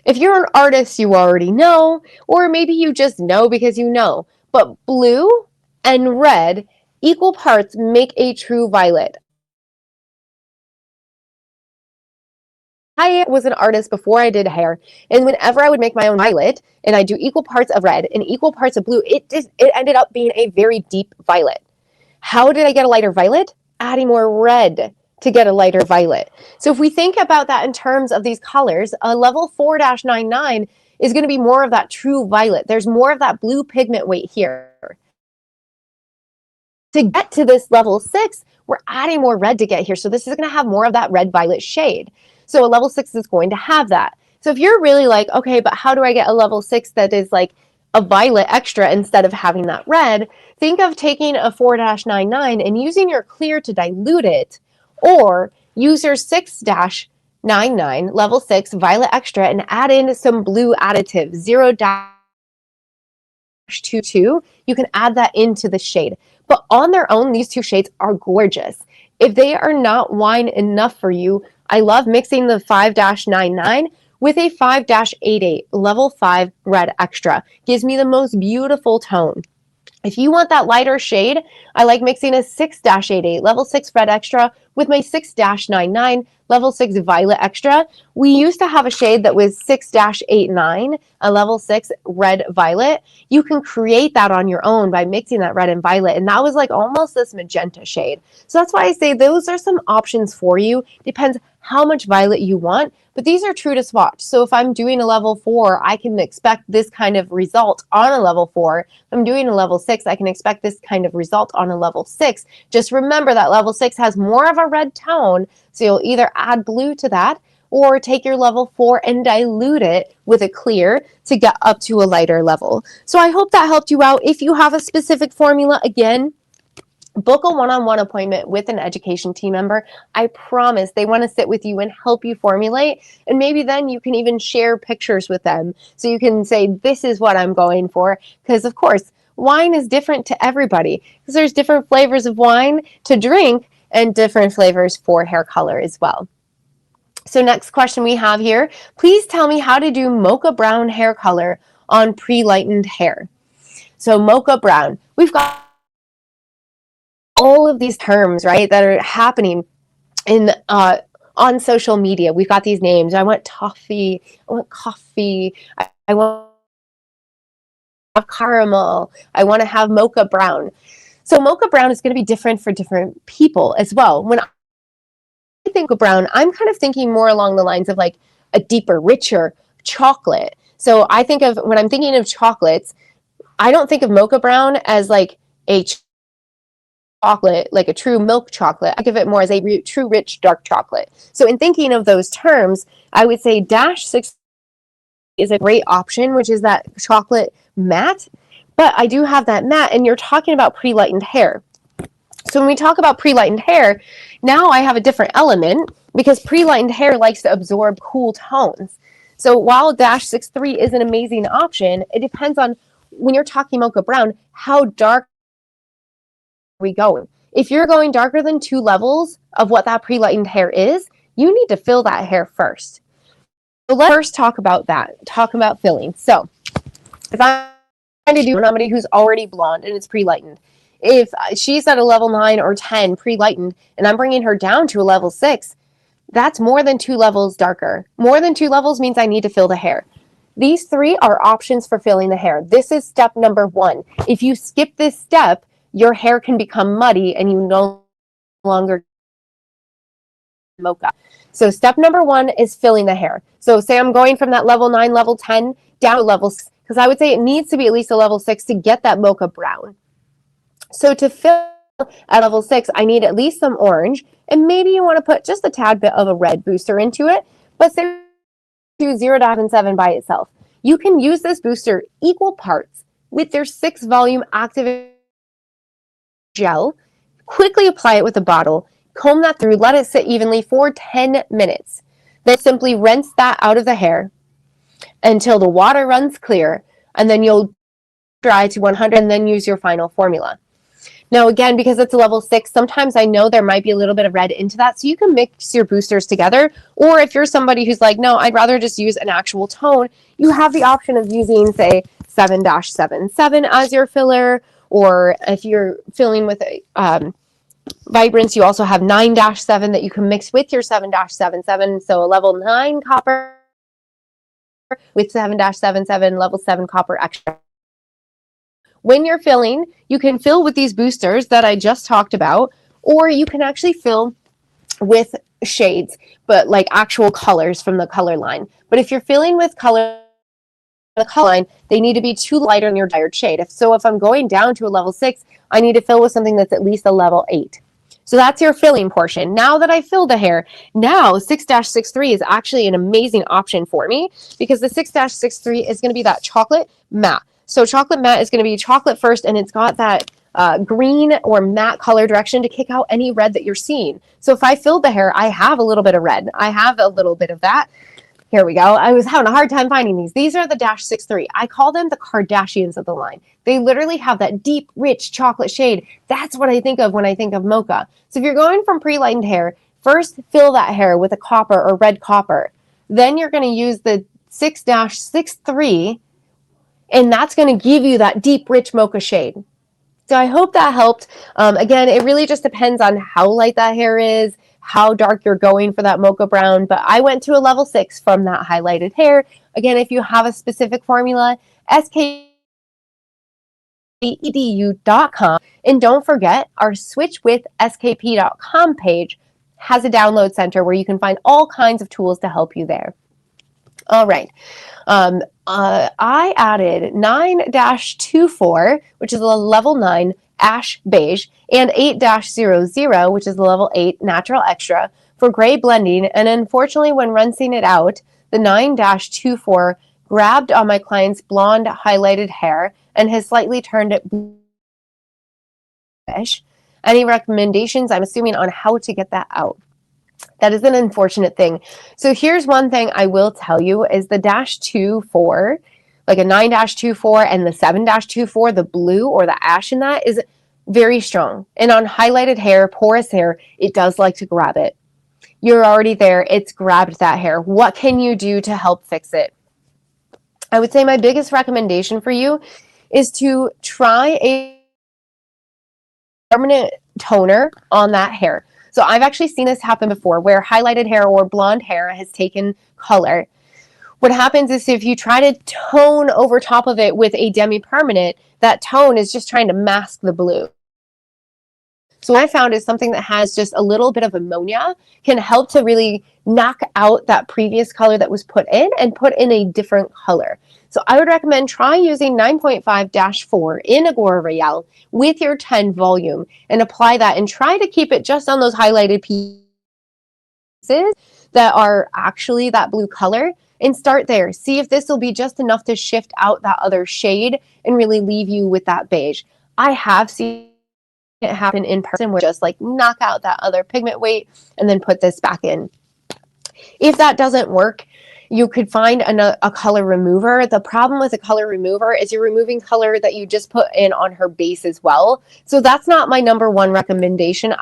If you're an artist, you already know, or maybe you just know because you know, but blue and red equal parts make a true violet. I was an artist before I did hair, and whenever I would make my own violet and I do equal parts of red and equal parts of blue, it ended up being a very deep violet. How did I get a lighter violet? Adding more red to get a lighter violet. So if we think about that in terms of these colors, a level 4-99 is going to be more of that true violet. There's more of that blue pigment weight here. To get to this level 6, we're adding more red to get here. So this is going to have more of that red violet shade. So a level 6 is going to have that. So if you're really like, okay, but how do I get a level 6 that is like a violet extra instead of having that red? Think of taking a 4-99 and using your clear to dilute it, or use your 6-99 level 6 violet extra and add in some blue additive 0-22. You can add that into the shade. But on their own, these two shades are gorgeous. If they are not wine enough for you, I love mixing the 5-99 with a 5-88 level 5 red extra. Gives me the most beautiful tone. If you want that lighter shade, I like mixing a 6-88 level 6 red extra with my 6-99 level 6 violet extra. We used to have a shade that was 6-89, a level 6 red violet. You can create that on your own by mixing that red and violet, and that was like almost this magenta shade. So that's why I say those are some options for you. Depends how much violet you want, but these are true to swatch. So if I'm doing a level 4, I can expect this kind of result on a level 4. If I'm doing a level 6, I can expect this kind of result on a level 6. Just remember that level 6 has more of a red tone, so you'll either add blue to that or take your level 4 and dilute it with a clear to get up to a lighter level. So I hope that helped you out. If you have a specific formula, again, book a one-on-one appointment with an education team member. I promise they want to sit with you and help you formulate. And maybe then you can even share pictures with them. So you can say, this is what I'm going for. Because of course, wine is different to everybody. Because there's different flavors of wine to drink and different flavors for hair color as well. So next question we have here, please tell me how to do mocha brown hair color on pre-lightened hair. So mocha brown, we've got all of these terms, right, that are happening in on social media. We've got these names. I want toffee. I want coffee. I want caramel. I want to have mocha brown. So mocha brown is going to be different for different people as well. When I think of brown, I'm kind of thinking more along the lines of like a deeper, richer chocolate. So I think of, when I'm thinking of chocolates, I don't think of mocha brown as like a chocolate, like a true milk chocolate. I think of it more as a true rich dark chocolate. So in thinking of those terms, I would say -6 is a great option, which is that chocolate matte. But I do have that matte, and you're talking about pre-lightened hair. So when we talk about pre-lightened hair, now I have a different element because pre-lightened hair likes to absorb cool tones. So while -63 is an amazing option, it depends on, when you're talking mocha brown, how dark are we going? If you're going darker than 2 levels of what that pre-lightened hair is, you need to fill that hair first. So let's first talk about that, talk about filling. So if I'm trying to do somebody who's already blonde and it's pre-lightened, if she's at a level 9 or 10 pre-lightened and I'm bringing her down to a level 6, that's more than 2 levels darker. More than 2 levels means I need to fill the hair. These 3 are options for filling the hair. This is step number 1. If you skip this step, your hair can become muddy and you no longer mocha. So step number 1 is filling the hair. So say I'm going from that level 9, level 10 down to level 6, because I would say it needs to be at least a level 6 to get that mocha brown. So to fill at level 6, I need at least some orange, and maybe you want to put just a tad bit of a red booster into it, but say do 0.7 by itself. You can use this booster equal parts with your 6 volume activating gel, quickly apply it with a bottle, comb that through, let it sit evenly for 10 minutes. Then simply rinse that out of the hair until the water runs clear, and then you'll dry to 100 and then use your final formula. Now again, because it's a level 6, sometimes I know there might be a little bit of red into that, so you can mix your boosters together, or if you're somebody who's like, no, I'd rather just use an actual tone, you have the option of using, say, 7-77 as your filler, or if you're filling with Vibrance, you also have 9-7 that you can mix with your 7-77, so a level 9 copper with 7-77, level 7 copper extra. When you're filling, you can fill with these boosters that I just talked about, or you can actually fill with shades, but like actual colors from the color line. But if you're filling with color, the color line, they need to be too lighter than your desired shade. If I'm going down to a level 6, I need to fill with something that's at least a level 8. So that's your filling portion. Now that I filled the hair, now 6-63 is actually an amazing option for me because the 6-63 is going to be that chocolate matte. So chocolate matte is going to be chocolate first, and it's got that green or matte color direction to kick out any red that you're seeing. So if I filled the hair, I have a little bit of red. I have a little bit of that. Here we go. I was having a hard time finding these. These are the -63. I call them the Kardashians of the line. They literally have that deep, rich chocolate shade. That's what I think of when I think of mocha. So if you're going from pre-lightened hair, first fill that hair with a copper or red copper. Then you're going to use the 6-63, and that's going to give you that deep, rich mocha shade. So I hope that helped. Again, it really just depends on how light that hair is, how dark you're going for that mocha brown, but I went to a level 6 from that highlighted hair. Again, if you have a specific formula, skpedu.com. And don't forget, our switchwithskp.com page has a download center where you can find all kinds of tools to help you there. All right. I added 9-24, which is a level 9 ash beige, and 8-00, which is a level 8 natural extra for gray blending. And unfortunately, when rinsing it out, the 9-24 grabbed on my client's blonde highlighted hair and has slightly turned it bluish. Any recommendations, I'm assuming, on how to get that out? That is an unfortunate thing. So here's one thing I will tell you is the -24, like a 9-24 and the 7-24, the blue or the ash in that is very strong. And on highlighted hair, porous hair, it does like to grab it. You're already there. It's grabbed that hair. What can you do to help fix it? I would say my biggest recommendation for you is to try a permanent toner on that hair. So I've actually seen this happen before where highlighted hair or blonde hair has taken color. What happens is if you try to tone over top of it with a Demi permanent, that tone is just trying to mask the blue. So what I found is something that has just a little bit of ammonia can help to really knock out that previous color that was put in and put in a different color. So I would recommend try using 9.5-4 in IGORA Royale with your 10 volume and apply that and try to keep it just on those highlighted pieces that are actually that blue color and start there. See if this will be just enough to shift out that other shade and really leave you with that beige. I have seen it happen in person where just like knock out that other pigment weight and then put this back in. If that doesn't work, you could find a color remover. The problem with a color remover is you're removing color that you just put in on her base as well. So that's not my number one recommendation.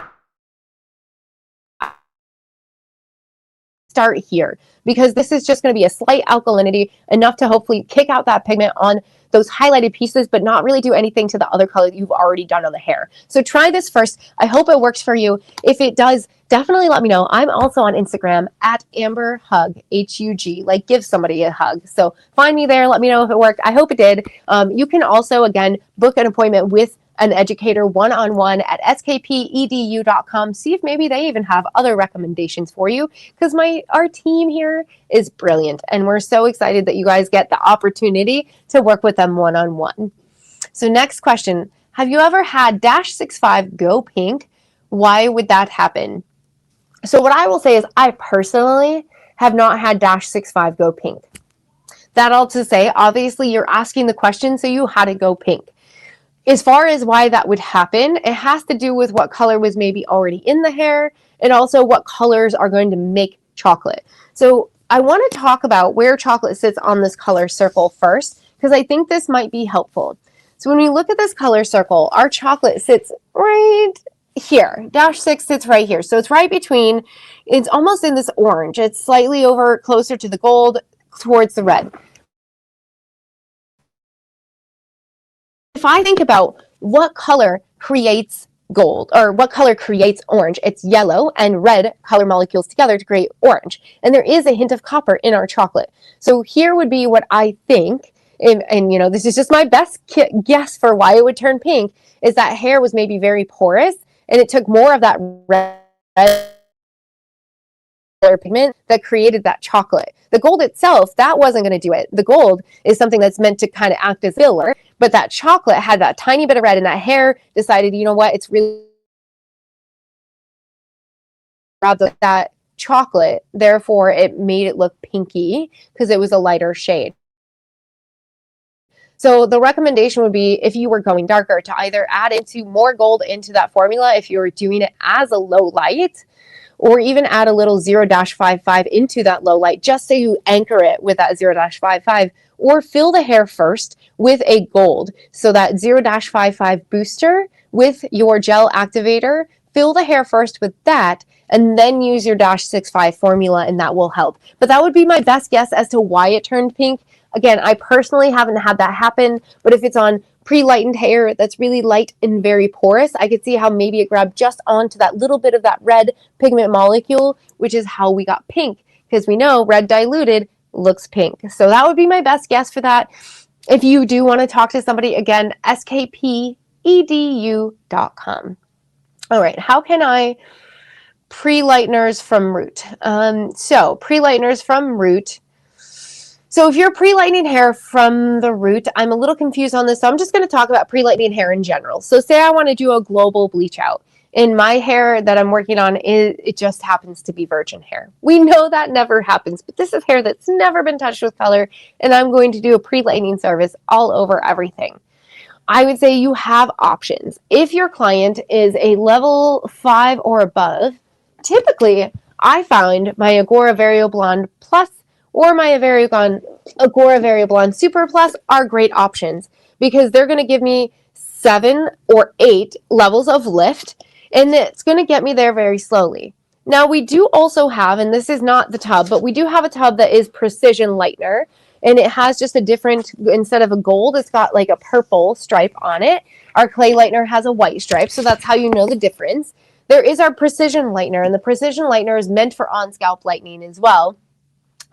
Start here because this is just going to be a slight alkalinity, enough to hopefully kick out that pigment on those highlighted pieces, but not really do anything to the other color that you've already done on the hair. So try this first. I hope it works for you. If it does, definitely let me know. I'm also on Instagram at AmberHug, H-U-G, like give somebody a hug. So find me there. Let me know if it worked. I hope it did. You can also, again, book an appointment with an educator one-on-one at skpedu.com. See if maybe they even have other recommendations for you, because our team here is brilliant and we're so excited that you guys get the opportunity to work with them one-on-one. So next question, have you ever had -65 go pink? Why would that happen? So what I will say is I personally have not had -65 go pink. That all to say, obviously you're asking the question, so you had it go pink. As far as why that would happen, it has to do with what color was maybe already in the hair and also what colors are going to make chocolate. So I want to talk about where chocolate sits on this color circle first, because I think this might be helpful. So when we look at this color circle, our chocolate sits right here. -6 sits right here. So it's right between, it's almost in this orange. It's slightly over closer to the gold towards the red. If I think about what color creates gold or what color creates orange, it's yellow and red color molecules together to create orange. And there is a hint of copper in our chocolate. So here would be what I think, and you know, this is just my best guess for why it would turn pink, is that hair was maybe very porous and it took more of that red pigment that created that chocolate. The gold itself, that wasn't going to do it. The gold is something that's meant to kind of act as filler, but that chocolate had that tiny bit of red, and that hair decided, you know what, it's really that chocolate, therefore it made it look pinky because it was a lighter shade. So the recommendation would be, if you were going darker, to either add into more gold into that formula if you were doing it as a low light, or even add a little 0-55 into that low light, just so you anchor it with that 0-55, or fill the hair first with a gold. So that 0-55 booster with your gel activator fill the hair first with that, and then use your -65 formula, and that will help. But that would be my best guess as to why it turned pink. Again, I personally haven't had that happen, but if it's on pre-lightened hair that's really light and very porous, I could see how maybe it grabbed just onto that little bit of that red pigment molecule, which is how we got pink, because we know red diluted looks pink. So that would be my best guess for that. If you do want to talk to somebody, again, skpedu.com. All right, how can I pre-lighteners from root? So pre-lighteners from root. So if you're pre-lightening hair from the root, I'm a little confused on this, so I'm just going to talk about pre-lightening hair in general. So say I want to do a global bleach out. In my hair that I'm working on, it just happens to be virgin hair. We know that never happens, but this is hair that's never been touched with color, and I'm going to do a pre-lightening service all over everything. I would say you have options. If your client is a level 5 or above, typically I find my IGORA VariBlonde Plus or my IGORA VariBlonde Super Plus are great options because they're going to give me 7 or 8 levels of lift, and it's going to get me there very slowly. Now we do also have, and this is not the tub, but we do have a tub that is precision lightener, and it has just a different, instead of a gold, it's got like a purple stripe on it. Our clay lightener has a white stripe, so that's how you know the difference. There is our precision lightener, and the precision lightener is meant for on-scalp lightening as well.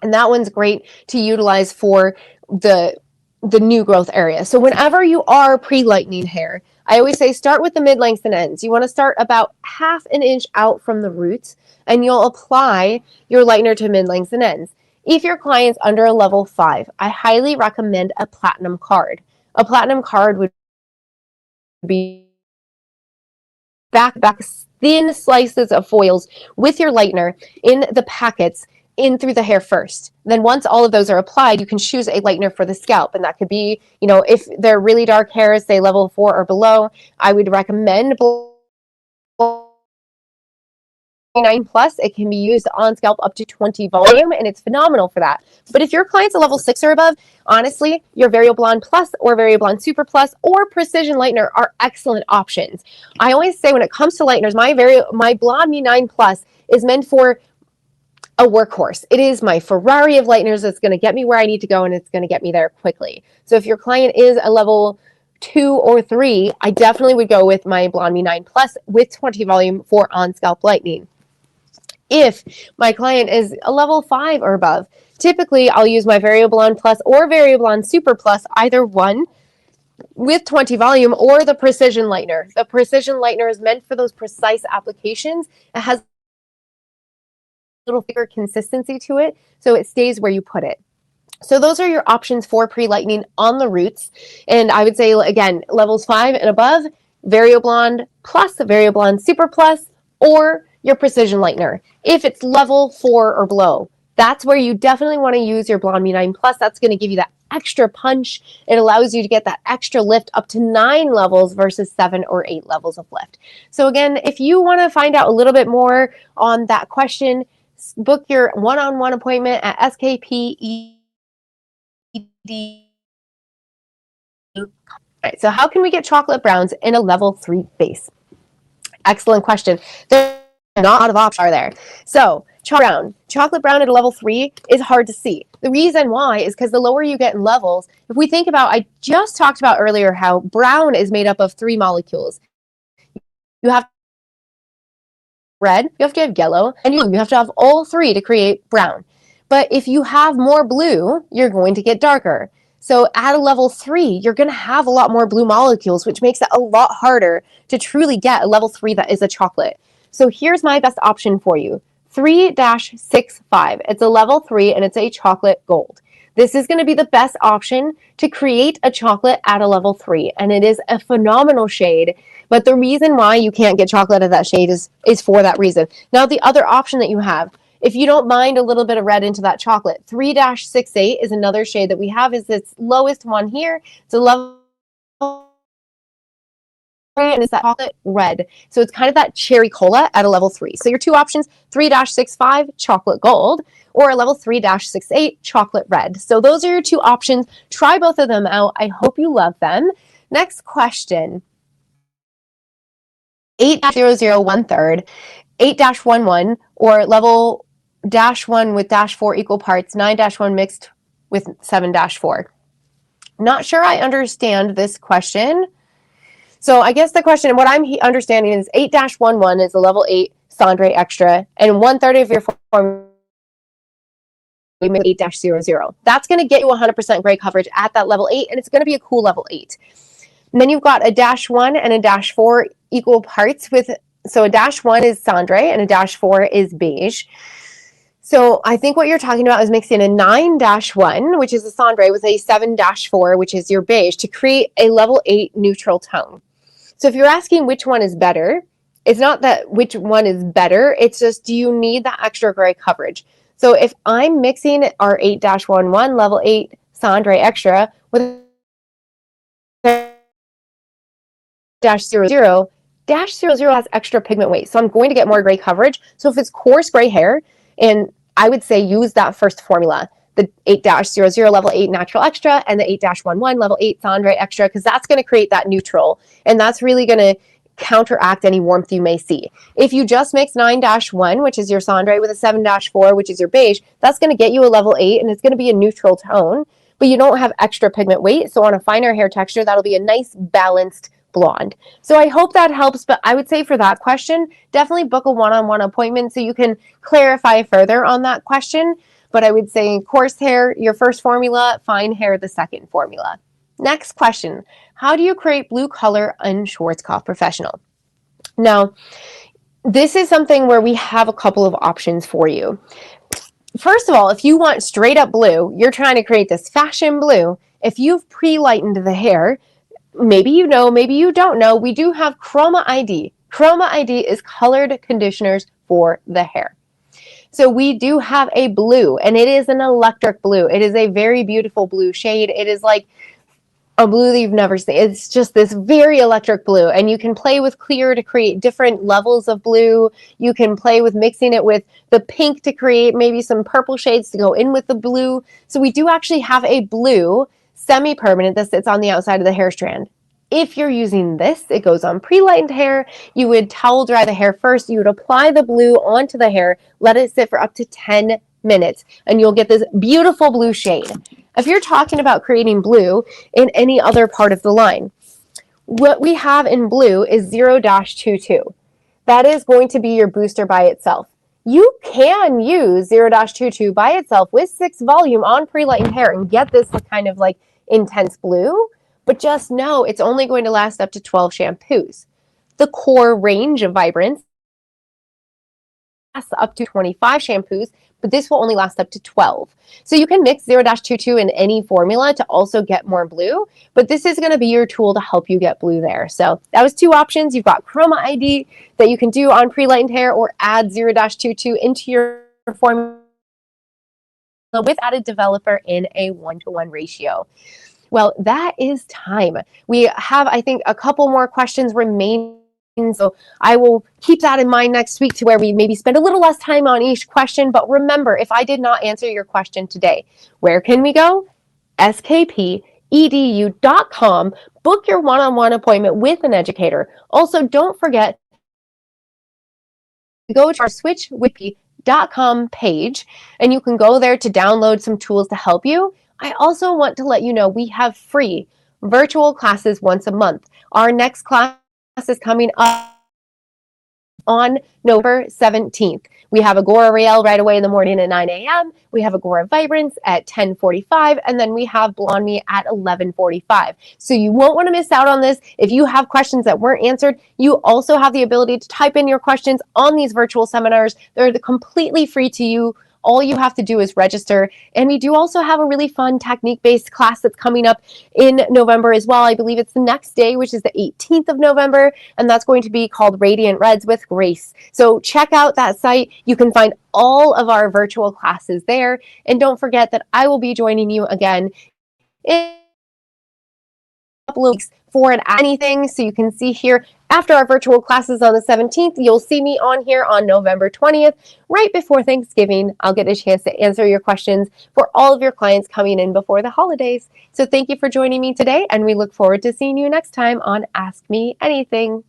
And that one's great to utilize for the new growth area. So whenever you are pre-lightening hair, I always say start with the mid-lengths and ends. You want to start about ½ an inch out from the roots, and you'll apply your lightener to mid-lengths and ends. If your client's under a level 5, I highly recommend a platinum card. A platinum card would be back thin slices of foils with your lightener in the packets in through the hair first. Then once all of those are applied, you can choose a lightener for the scalp. And that could be, if they're really dark hairs, say level 4 or below, I would recommend 9 plus. It can be used on scalp up to 20 volume, and it's phenomenal for that. But if your client's a level 6 or above, honestly, your VariBlonde Plus or VariBlonde Super Plus or Precision Lightener are excellent options. I always say when it comes to lighteners, my Blonde Me 9 Plus is meant for a workhorse. It is my Ferrari of lighteners. It's going to get me where I need to go, and it's going to get me there quickly. So if your client is a level 2 or 3, I definitely would go with my Blonde Me 9 Plus with 20 volume for on-scalp lightening. If my client is a level 5 or above, typically I'll use my VariBlonde Plus or VariBlonde Super Plus, either one, with 20 volume or the Precision Lightener. The Precision Lightener is meant for those precise applications. It has a little thicker consistency to it, so it stays where you put it. So those are your options for pre-lightening on the roots. And I would say, again, levels 5 and above, VariBlonde Plus, VariBlonde Super Plus, or your Precision Lightener. If it's level 4 or below, that's where you definitely want to use your Blonde Me 9 Plus. That's going to give you that extra punch. It allows you to get that extra lift up to 9 levels versus 7 or 8 levels of lift. So again, if you want to find out a little bit more on that question, book your one-on-one appointment at skpedu. All right, so how can we get chocolate browns in a level 3 base? Excellent question. There's not a lot of options, are there? So chocolate brown at a level 3 is hard to see. The reason why is because the lower you get in levels, if we think about, I just talked about earlier how brown is made up of 3 molecules. You have red, you have to have yellow, and you have to have all 3 to create brown. But if you have more blue, you're going to get darker. So at a level 3, you're going to have a lot more blue molecules, which makes it a lot harder to truly get a level 3 that is a chocolate. So here's my best option for you. 3-65. It's a level 3 and it's a chocolate gold. This is going to be the best option to create a chocolate at a level 3, and it is a phenomenal shade. But the reason why you can't get chocolate at that shade is for that reason. Now, the other option that you have, if you don't mind a little bit of red into that chocolate, 3-68 is another shade that we have. Is its lowest one here. It's a level, and it's that chocolate red. So it's kind of that cherry cola at a level 3. So your two options, 3-65 chocolate gold or a level 3-68 chocolate red. So those are your two options. Try both of them out. I hope you love them. Next question. 8-00 1/3, 8-11, or level -1 with -4 equal parts, 9-1 mixed with 7-4. Not sure I understand this question. So I guess the question, what I'm understanding is 8-11 is a level 8 Sandre extra, and 1/3 of your formula, we make 8-00. That's going to get you 100% gray coverage at that level 8, and it's going to be a cool level 8. And then you've got a -1 and a -4 equal parts with, so a -1 is Sandre and a -4 is beige. So I think what you're talking about is mixing a 9-1, which is a Sandre, with a 7-4, which is your beige, to create a level 8 neutral tone. So if you're asking which one is better, it's not that which one is better, it's just, do you need that extra gray coverage? So if I'm mixing our 8-11 level 8 Sandre extra with -00, -00 has extra pigment weight, so I'm going to get more gray coverage. So if it's coarse gray hair, and I would say use that first formula, the 8-00 level 8 natural extra and the 8-11 level 8 Sandre extra, because that's going to create that neutral, and that's really going to counteract any warmth you may see. If you just mix 9-1, which is your Sandre, with a 7-4, which is your beige, that's going to get you a level 8, and it's going to be a neutral tone, but you don't have extra pigment weight, so on a finer hair texture, that'll be a nice balanced blonde. So I hope that helps, but I would say for that question, definitely book a one-on-one appointment so you can clarify further on that question. But I would say coarse hair, your first formula, fine hair, the second formula. Next question, how do you create blue color in Schwarzkopf Professional? Now, this is something where we have a couple of options for you. First of all, if you want straight up blue, you're trying to create this fashion blue, if you've pre-lightened the hair, maybe you know, maybe you don't know, we do have Chroma ID. Chroma ID is colored conditioners for the hair. So we do have a blue, and it is an electric blue. It is a very beautiful blue shade. It is like a blue that you've never seen. It's just this very electric blue, and you can play with clear to create different levels of blue. You can play with mixing it with the pink to create maybe some purple shades to go in with the blue. So we do actually have a blue semi-permanent that sits on the outside of the hair strand. If you're using this, it goes on pre-lightened hair. You would towel dry the hair first. You would apply the blue onto the hair, let it sit for up to 10 minutes, and you'll get this beautiful blue shade. If you're talking about creating blue in any other part of the line, what we have in blue is 0-22. That is going to be your booster by itself. You can use 0-22 by itself with 6 volume on pre-lightened hair and get this kind of like intense blue, but just know it's only going to last up to 12 shampoos. The core range of Vibrance lasts up to 25 shampoos, but this will only last up to 12. So you can mix 0-22 in any formula to also get more blue, but this is going to be your tool to help you get blue there. So that was 2 options. You've got Chroma ID that you can do on pre-lightened hair, or add 0-22 into your formula with added developer in a 1-to-1 ratio. Well, that is time. We have, I think, a couple more questions remaining, so I will keep that in mind next week to where we maybe spend a little less time on each question. But remember, if I did not answer your question today, where can we go? skpedu.com. Book your one-on-one appointment with an educator. Also, don't forget to go to our switchwithme.com page, and you can go there to download some tools to help you. I also want to let you know we have free virtual classes once a month. Our next class is coming up on November 17th. We have IGORA Real right away in the morning at 9 a.m. We have IGORA Vibrance at 10:45, and then we have Blonde Me at 11:45. So you won't want to miss out on this. If you have questions that weren't answered, you also have the ability to type in your questions on these virtual seminars. They're completely free to you. All you have to do is register. And we do also have a really fun technique-based class that's coming up in November as well. I believe it's the next day, which is the 18th of November, and that's going to be called Radiant Reds with Grace. So check out that site. You can find all of our virtual classes there. And don't forget that I will be joining you again in a couple of weeks for an anything. So you can see here after our virtual classes on the 17th, you'll see me on here on November 20th, right before Thanksgiving. I'll get a chance to answer your questions for all of your clients coming in before the holidays. So thank you for joining me today, and we look forward to seeing you next time on Ask Me Anything.